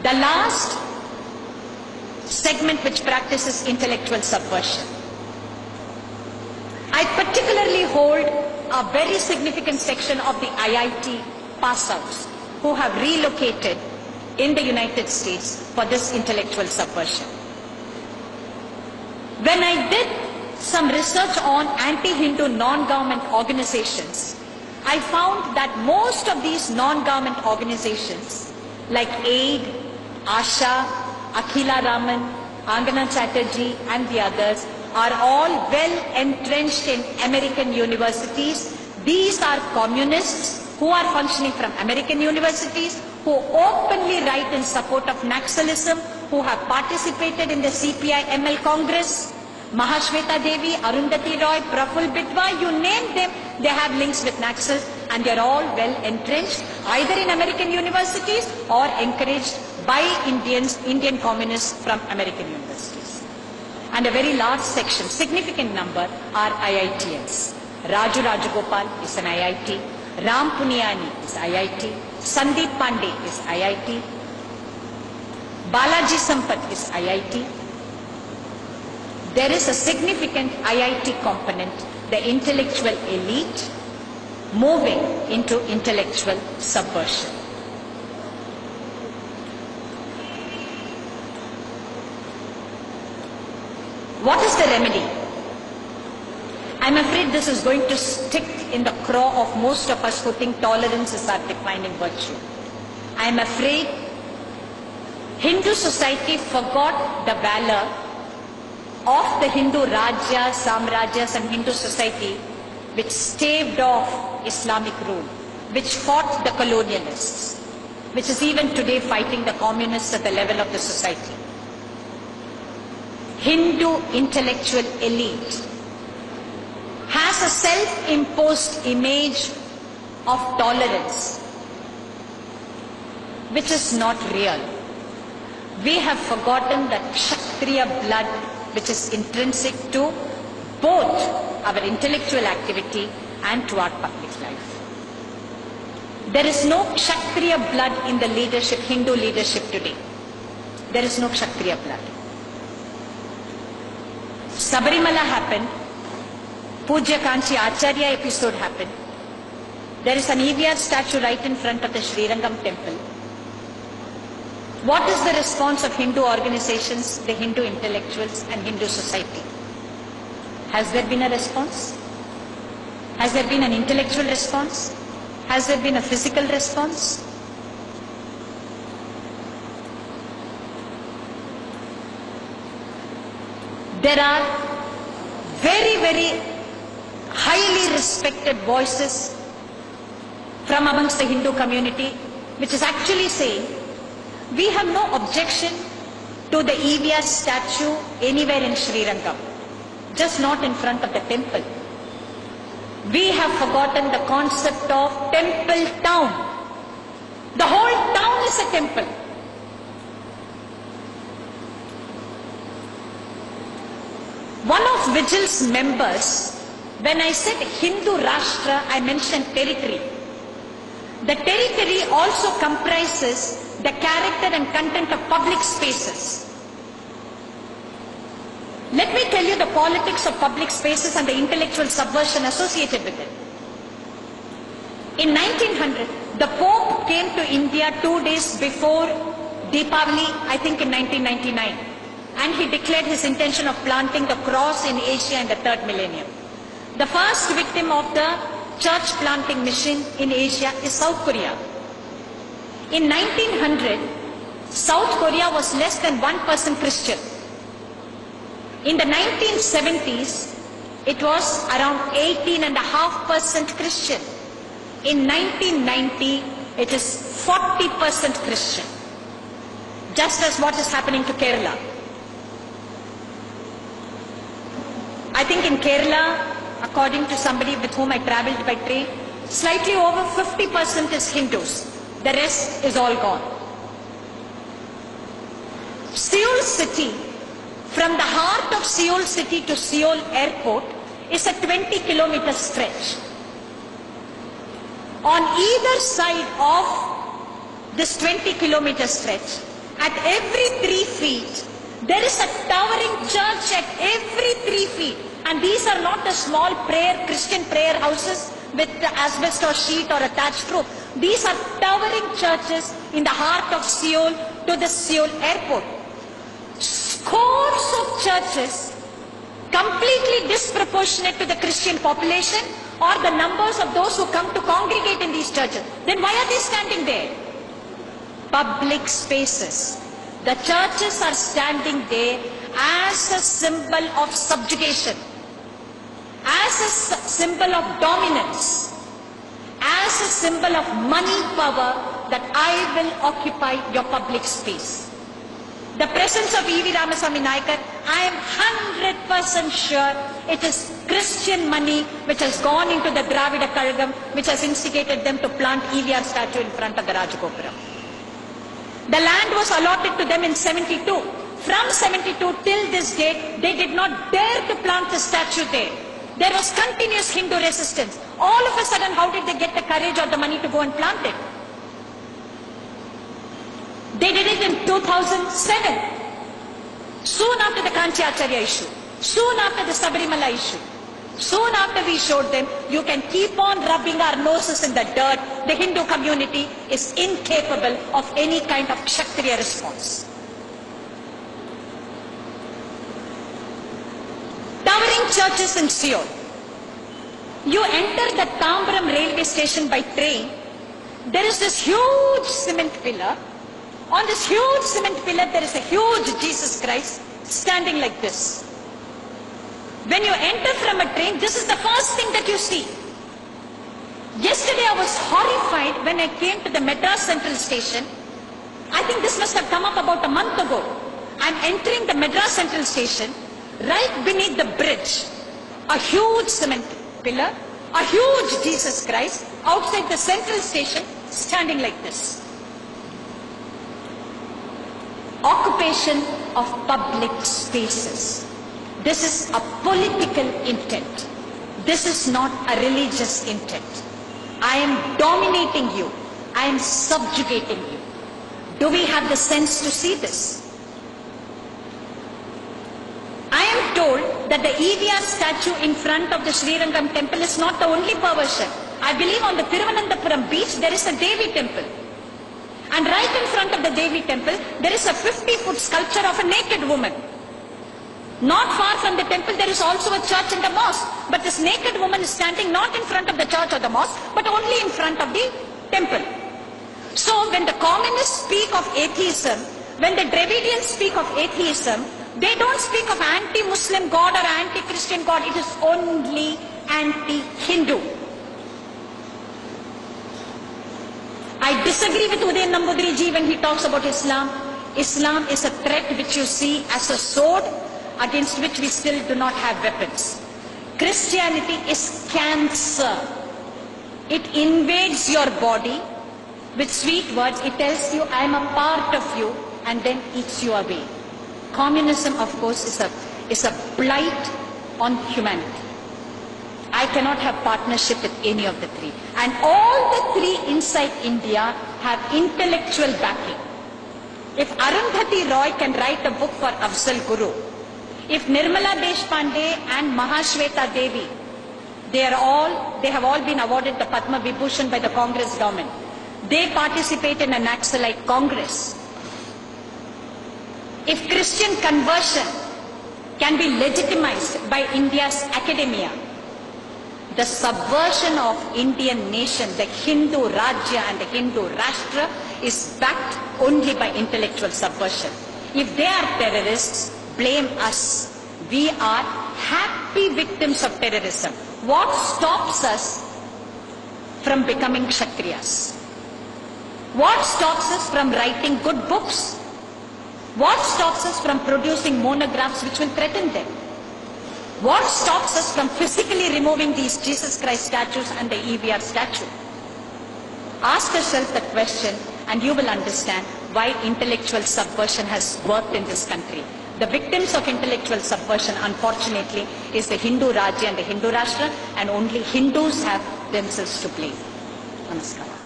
The last segment which practices intellectual subversion. I particularly hold a very significant section of the IIT pass-outs who have relocated in the United States for this intellectual subversion. When I did some research on anti-Hindu non-government organizations, I found that most of these non-government organizations like AID, ASHA, Akhila Raman, Angana Chatterjee and the others are all well entrenched in American universities. These are communists who are functioning from American universities, who openly write in support of Naxalism, who have participated in the CPI-ML Congress. Mahashweta Devi, Arundhati Roy, Praful Bidwa, you name them, they have links with Naxal, and they are all well entrenched either in American universities or encouraged by Indian communists from American universities. And a very large section, significant number, are IITians. Raju Rajagopal is an IIT, Ram Puniyani is IIT, Sandeep Pandey is IIT, Balaji Sampath is IIT. There is a significant IIT component, the intellectual elite, moving into intellectual subversion. What is the remedy? I'm afraid this is going to stick in the craw of most of us who think tolerance is our defining virtue. I'm afraid Hindu society forgot the valor of the Hindu Rajya, Samrajyas and Hindu society which staved off Islamic rule, which fought the colonialists, which is even today fighting the communists at the level of the society. Hindu intellectual elite has a self-imposed image of tolerance, which is not real. We have forgotten that Kshatriya blood which is intrinsic to both our intellectual activity and to our public life. There is no Kshatriya blood in the leadership, Hindu leadership today. There is no Kshatriya blood. Sabarimala happened, Pujya Kanchi Acharya episode happened. There is an EVR statue right in front of the Srirangam temple. What is the response of Hindu organizations, the Hindu intellectuals and Hindu society? Has there been a response? Has there been an intellectual response? Has there been a physical response? There are very, very highly respected voices from amongst the Hindu community which is actually saying we have no objection to the EVR statue anywhere in Srirangam, just not in front of the temple. We have forgotten the concept of temple town. The whole town is a temple. One of Vigil's members, when I said Hindu Rashtra, I mentioned territory. The territory also comprises the character and content of public spaces. Let me tell you the politics of public spaces and the intellectual subversion associated with it. In 1900, the Pope came to India 2 days before Deepavali, I think in 1999, and he declared his intention of planting the cross in Asia in the 3rd millennium. The first victim of the church planting mission in Asia is South Korea. In 1900, South Korea was less than 1% Christian. In the 1970s, it was around 18.5% Christian. In 1990, it is 40% Christian. Just as what is happening to Kerala. I think in Kerala, according to somebody with whom I travelled by train, slightly over 50% is Hindus. The rest is all gone. Seoul city, from the heart of Seoul city to Seoul airport, is a 20-kilometer stretch. On either side of this 20-kilometer stretch, At every 3 feet, there is a towering church at every 3 feet. And these are not the small Christian prayer houses with the asbestos sheet or attached roof. These are towering churches in the heart of Seoul to the Seoul airport. Scores of churches completely disproportionate to the Christian population or the numbers of those who come to congregate in these churches. Then why are they standing there? Public spaces. The churches are standing there as a symbol of subjugation, as a symbol of dominance, as a symbol of money power, that I will occupy your public space. The presence of E.V. Ramasamy Naicker, I am 100% sure it is Christian money which has gone into the Dravida Kazhagam, which has instigated them to plant EVR statue in front of the Rajagopuram. The land was allotted to them in 72. From 72 till this day, they did not dare to plant the statue there. There was continuous Hindu resistance. All of a sudden, how did they get the courage or the money to go and plant it? They did it in 2007. Soon after the Kanchi Acharya issue. Soon after the Sabarimala issue. Soon after we showed them, you can keep on rubbing our noses in the dirt. The Hindu community is incapable of any kind of Kshatriya response. Towering churches in Seoul. You enter the Tambaram railway station by train. There is this huge cement pillar. On this huge cement pillar, there is a huge Jesus Christ standing like this. When you enter from a train, this is the first thing that you see. Yesterday I was horrified when I came to the Madras Central Station. I think this must have come up about a month ago. I'm entering the Madras Central Station. Right beneath the bridge, a huge cement pillar, a huge Jesus Christ outside the Central Station standing like this. Occupation of public spaces. This is a political intent. This is not a religious intent. I am dominating you. I am subjugating you. Do we have the sense to see this? I am told that the EVR statue in front of the Srirangam temple is not the only perversion. I believe on the Thiruvananthapuram beach there is a Devi temple. And right in front of the Devi temple, there is a 50-foot sculpture of a naked woman. Not far from the temple, there is also a church and a mosque. But this naked woman is standing not in front of the church or the mosque, but only in front of the temple. So when the communists speak of atheism, when the Dravidians speak of atheism, they don't speak of anti-Muslim God or anti-Christian God. It is only anti-Hindu. I disagree with Udayan Nambudiri ji when he talks about Islam. Islam is a threat which you see as a sword against which we still do not have weapons. Christianity is cancer. It invades your body with sweet words. It tells you, I am a part of you, and then eats you away. Communism, of course, is a blight on humanity. I cannot have partnership with any of the three. And all the three inside India have intellectual backing. If Arundhati Roy can write a book for Afzal Guru, if Nirmala Deshpande and Mahashweta Devi, they have all been awarded the Padma Vibhushan by the Congress government. They participate in a Naxalite Congress. If Christian conversion can be legitimized by India's academia, the subversion of Indian nation, the Hindu Rajya and the Hindu Rashtra is backed only by intellectual subversion. If they are terrorists, blame us. We are happy victims of terrorism. What stops us from becoming Kshatriyas? What stops us from writing good books? What stops us from producing monographs which will threaten them? What stops us from physically removing these Jesus Christ statues and the EVR statue? Ask yourself that question and you will understand why intellectual subversion has worked in this country. The victims of intellectual subversion, unfortunately, is the Hindu Rajya and the Hindu Rashtra, and only Hindus have themselves to blame. Namaskar.